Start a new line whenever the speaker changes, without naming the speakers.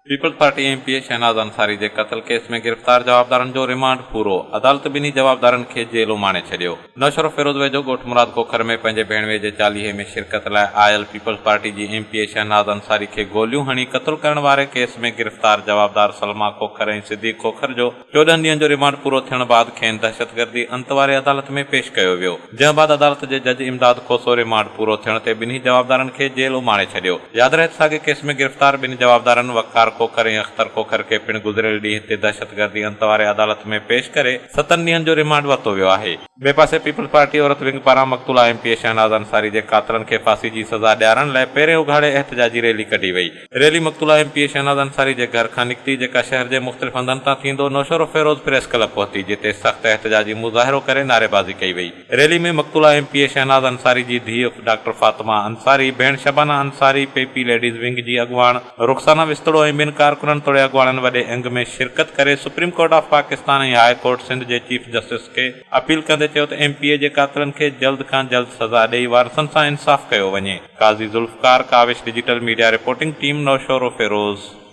Peoples Party MP Shahnaz Ansari के कत्ल case में गिरफ़्तार जवाबदारनि जो रिमांड पूरो। अदालत बिन्ही जवाबदारनि खे जेल उमाणे छॾियो। नौशरो फिरोज वेझो ॻोठ मुराद कोखर में पंहिंजे भेणवे जे चालीहे में शिरकत लाइ आयल पीपल्स पार्टी जी एमपी शहनाज अंसारी खे गोलियूं हणी क़त्ल करण वारे केस में गिरफ़्तार जवाबदार सलमा कोखर ऐं सिद्दीक़ कोखर जो 14 ॾींहनि जो रिमांड पूरो थियण बाद खेनि दहशतगर्दी अंत वारे अदालत में पेश कयो वियो, जंहिं बाद अदालत जे जज इमदाद खोसो रिमांड पूरो थियण ते बिन्ही जवाबदारनि खे जेल उमाणे छॾियो। यादि रहे साॻे केस में गिरफ़्तार बिन्ही जवाबदारनि वक़ार कोखर ऐं अख्तर कोखर खे पिणु गुज़िरियल ॾींहं ते दहशतगर्दी अंत वारे अदालत में पेश करे 7 ॾींहनि जो रिमांड वरितो वियो आहे। ॿिए पासे पीपल्स पार्टी औरत विंग पारां मक़तूला एमपी शहनाज अंसारी जे कातिलनि खे फांसी जी सज़ा ॾियारण लाइ पहिरें उघाड़े एहतजाजी रैली कढी वई। रैली मक़तूला एमपी शहनाज अंसारी जे घर खां निकिती, जेका शहर जे मुख़्तलिफ़ हंधनि तां थींदो नौशरो फिरोज प्रेस क्लब पहुती, जिते सख़्त एहतजाजी मुज़ाहिरो करे नारेबाज़ी कई वई। रैली में मक़तूला एमपी शहनाज अंसारी जी धीउ डॉक्टर फातिमा अंसारी, भेण शबाना अंसारी, पेपी लेडीज़ विंग जी अॻुवाण रुख़साना विस्तड़ो ऐं ॿिनि कारकुननि तोड़े अॻुवाणनि वॾे अंग में शिरकत करे सुप्रीम कोर्ट ऑफ पाकिस्तान ऐं हाई कोर्ट सिंध जे चीफ जस्टिस खे अपील कंदे चयो त एमपीए जे कातिलनि खे जल्द खां जल्द सज़ा ॾेई वारसनि सां इंसाफ़ कयो वञे। Qazi Zulfiqar, Kawish digital media reporting team, Naushahro Firoz.